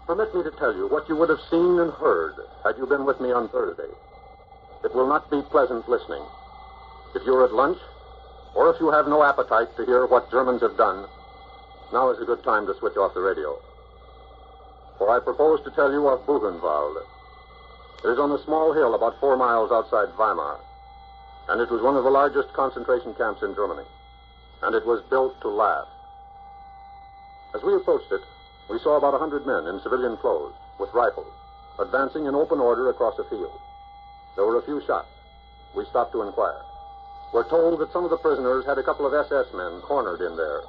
Permit me to tell you what you would have seen and heard had you been with me on Thursday. It will not be pleasant listening. If you're at lunch, or if you have no appetite to hear what Germans have done, now is a good time to switch off the radio. For I propose to tell you of Buchenwald. It is on a small hill about 4 miles outside Weimar, and it was one of the largest concentration camps in Germany, and it was built to last. As we approached it, we saw about 100 men in civilian clothes, with rifles, advancing in open order across a field. There were a few shots. We stopped to inquire. We're told that some of the prisoners had a couple of SS men cornered in there.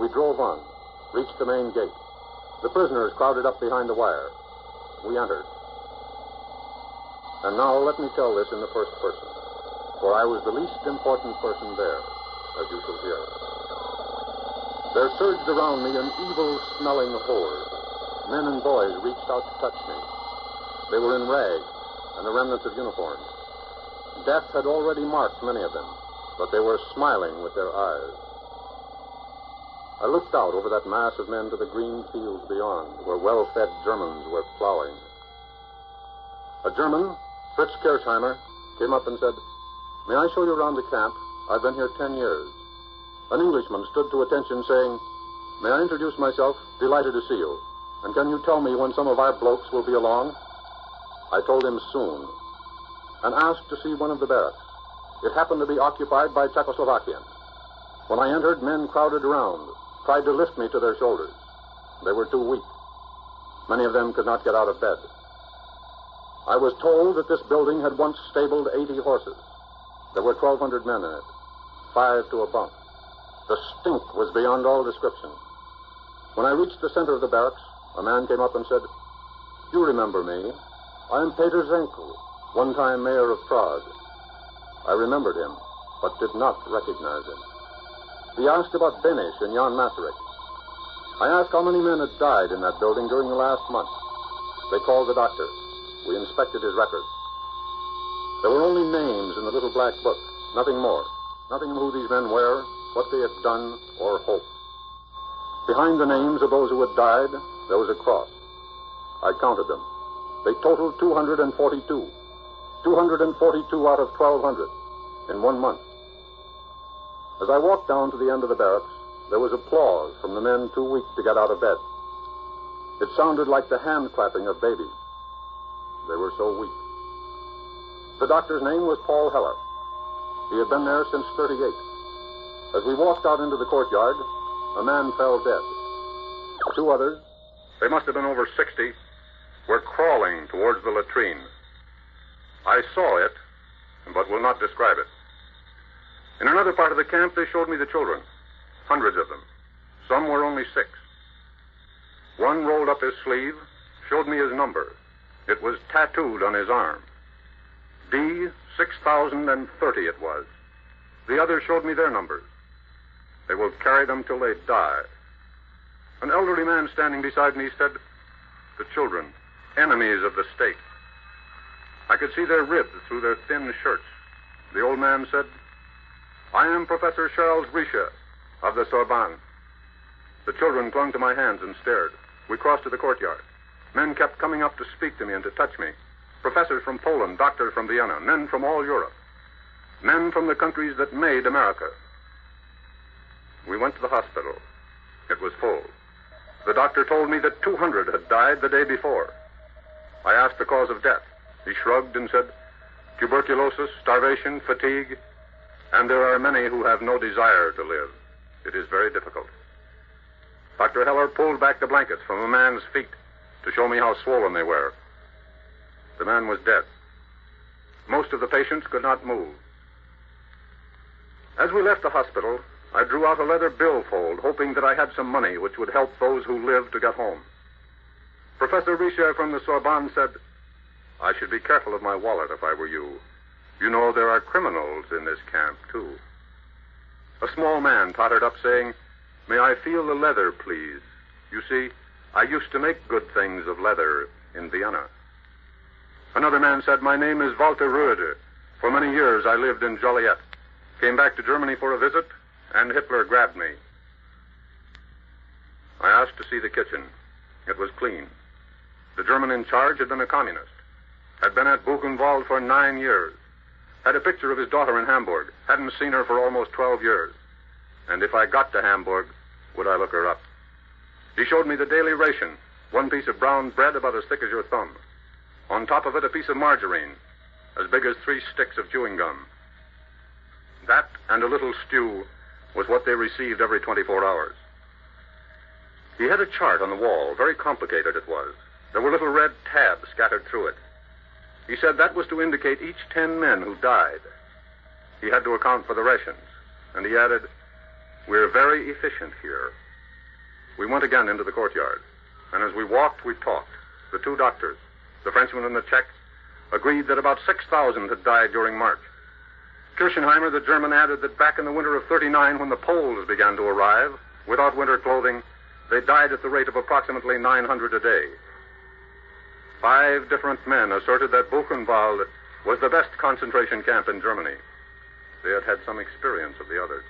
We drove on, reached the main gate. The prisoners crowded up behind the wire. We entered. And now let me tell this in the first person, for I was the least important person there, as you shall hear. There surged around me an evil-smelling horde. Men and boys reached out to touch me. They were in rags and the remnants of uniforms. Death had already marked many of them, but they were smiling with their eyes. I looked out over that mass of men to the green fields beyond, where well-fed Germans were plowing. A German, Fritz Kirchheimer, came up and said, "May I show you around the camp? I've been here 10 years. An Englishman stood to attention saying, "May I introduce myself? Delighted to see you. And can you tell me when some of our blokes will be along?" I told him soon, and asked to see one of the barracks. It happened to be occupied by Czechoslovakians. When I entered, men crowded around, tried to lift me to their shoulders. They were too weak. Many of them could not get out of bed. I was told that this building had once stabled 80 horses. There were 1,200 men in it, 5 to a bunk. The stink was beyond all description. When I reached the center of the barracks, a man came up and said, "You remember me. I am Peter Zenkel, one-time mayor of Prague." I remembered him, but did not recognize him. He asked about Benish and Jan Masaryk. I asked how many men had died in that building during the last month. They called the doctor. We inspected his records. There were only names in the little black book, nothing more. Nothing of who these men were, what they had done, or hoped. Behind the names of those who had died, there was a cross. I counted them. They totaled 242. 242 out of 1,200 in 1 month. As I walked down to the end of the barracks, there was applause from the men too weak to get out of bed. It sounded like the hand-clapping of babies. They were so weak. The doctor's name was Paul Heller. He had been there since '38. As we walked out into the courtyard, a man fell dead. 2 others, they must have been over 60, were crawling towards the latrine. I saw it, but will not describe it. In another part of the camp, they showed me the children, hundreds of them. Some were only 6. One rolled up his sleeve, showed me his number. It was tattooed on his arm. D6030 it was. The others showed me their numbers. They will carry them till they die. An elderly man standing beside me said, "The children, enemies of the state." I could see their ribs through their thin shirts. The old man said, "I am Professor Charles Richer of the Sorbonne." The children clung to my hands and stared. We crossed to the courtyard. Men kept coming up to speak to me and to touch me. Professors from Poland, doctors from Vienna, men from all Europe. Men from the countries that made America. We went to the hospital. It was full. The doctor told me that 200 had died the day before. I asked the cause of death. He shrugged and said, "Tuberculosis, starvation, fatigue, and there are many who have no desire to live. It is very difficult." Dr. Heller pulled back the blankets from a man's feet to show me how swollen they were. The man was dead. Most of the patients could not move. As we left the hospital, I drew out a leather billfold, hoping that I had some money which would help those who lived to get home. Professor Richer from the Sorbonne said, "I should be careful of my wallet if I were you. You know there are criminals in this camp, too." A small man tottered up saying, "May I feel the leather, please? You see, I used to make good things of leather in Vienna." Another man said, "My name is Walter Röde. For many years I lived in Joliet. Came back to Germany for a visit, and Hitler grabbed me." I asked to see the kitchen. It was clean. The German in charge had been a communist, had been at Buchenwald for 9 years, had a picture of his daughter in Hamburg, hadn't seen her for almost 12 years. And if I got to Hamburg, would I look her up? He showed me the daily ration, 1 piece of brown bread about as thick as your thumb. On top of it, a piece of margarine, as big as 3 sticks of chewing gum. That and a little stew was what they received every 24 hours. He had a chart on the wall. Very complicated it was. There were little red tabs scattered through it. He said that was to indicate each 10 men who died. He had to account for the rations. And he added, "We're very efficient here." We went again into the courtyard. And as we walked, we talked. The 2 doctors, the Frenchman and the Czech, agreed that about 6,000 had died during March. Kirchenheimer, the German, added that back in the winter of 39, when the Poles began to arrive, without winter clothing, they died at the rate of approximately 900 a day. 5 different men asserted that Buchenwald was the best concentration camp in Germany. They had had some experience of the others.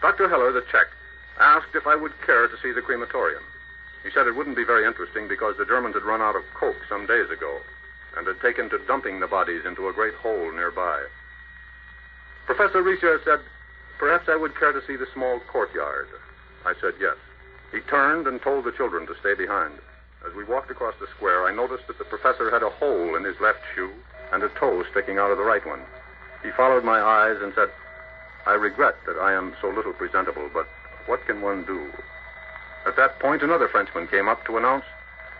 Dr. Heller, the Czech, asked if I would care to see the crematorium. He said it wouldn't be very interesting because the Germans had run out of coke some days ago and had taken to dumping the bodies into a great hole nearby. Professor Richer said, perhaps I would care to see the small courtyard. I said yes. He turned and told the children to stay behind. As we walked across the square, I noticed that the professor had a hole in his left shoe and a toe sticking out of the right one. He followed my eyes and said, I regret that I am so little presentable, but what can one do? At that point, another Frenchman came up to announce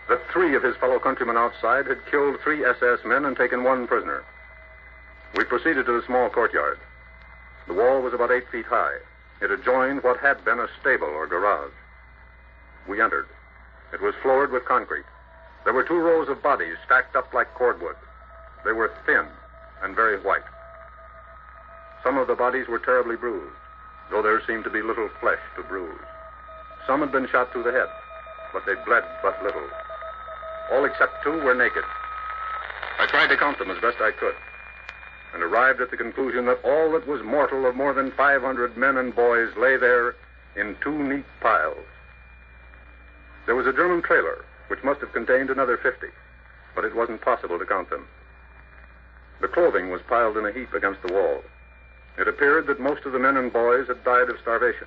that 3 of his fellow countrymen outside had killed 3 SS men and taken 1 prisoner. We proceeded to the small courtyard. The wall was about 8 feet high. It adjoined what had been a stable or garage. We entered. It was floored with concrete. There were 2 rows of bodies stacked up like cordwood. They were thin and very white. Some of the bodies were terribly bruised, though there seemed to be little flesh to bruise. Some had been shot through the head, but they bled but little. All except 2 were naked. I tried to count them as best I could, and arrived at the conclusion that all that was mortal of more than 500 men and boys lay there in 2 neat piles. There was a German trailer, which must have contained another 50, but it wasn't possible to count them. The clothing was piled in a heap against the wall. It appeared that most of the men and boys had died of starvation.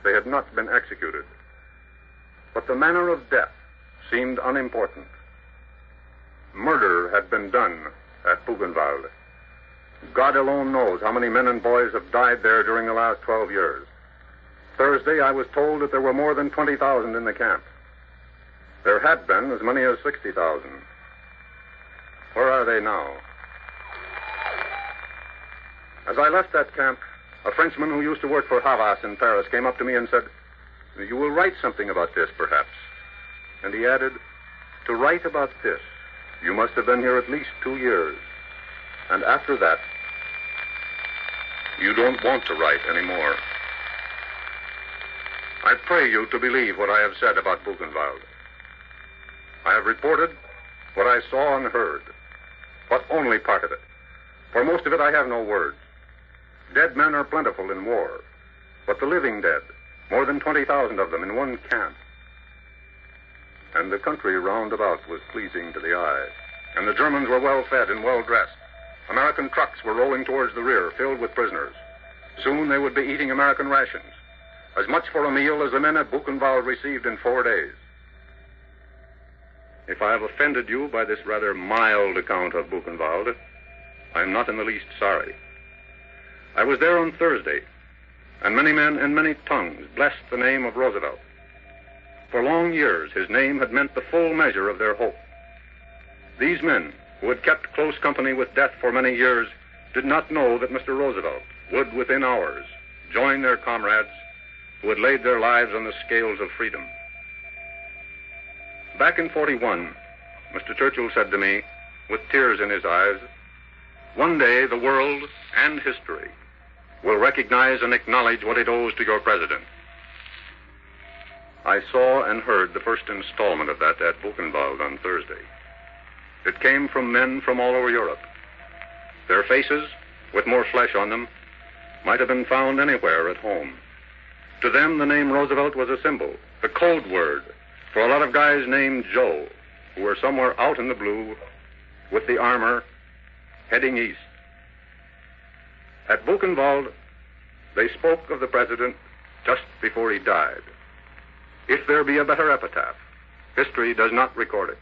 They had not been executed. But the manner of death seemed unimportant. Murder had been done at Buchenwald. God alone knows how many men and boys have died there during the last 12 years. Thursday, I was told that there were more than 20,000 in the camp. There had been as many as 60,000. Where are they now? As I left that camp, a Frenchman who used to work for Havas in Paris came up to me and said, you will write something about this, perhaps. And he added, to write about this, you must have been here at least 2 years. And after that, you don't want to write anymore. I pray you to believe what I have said about Buchenwald. I have reported what I saw and heard, but only part of it. For most of it, I have no words. Dead men are plentiful in war, but the living dead, more than 20,000 of them in one camp. And the country round about was pleasing to the eye, and the Germans were well fed and well dressed. American trucks were rolling towards the rear, filled with prisoners. Soon they would be eating American rations, as much for a meal as the men at Buchenwald received in 4 days. If I have offended you by this rather mild account of Buchenwald, I am not in the least sorry. I was there on Thursday, and many men and many tongues blessed the name of Roosevelt. For long years, his name had meant the full measure of their hope. These men, who had kept close company with death for many years, did not know that Mr. Roosevelt would, within hours, join their comrades who had laid their lives on the scales of freedom. Back in 41, Mr. Churchill said to me, with tears in his eyes, one day the world and history will recognize and acknowledge what it owes to your president. I saw and heard the first installment of that at Buchenwald on Thursday. It came from men from all over Europe. Their faces, with more flesh on them, might have been found anywhere at home. To them, the name Roosevelt was a symbol, the code word for a lot of guys named Joe who were somewhere out in the blue with the armor heading east. At Buchenwald, they spoke of the president just before he died. If there be a better epitaph, history does not record it.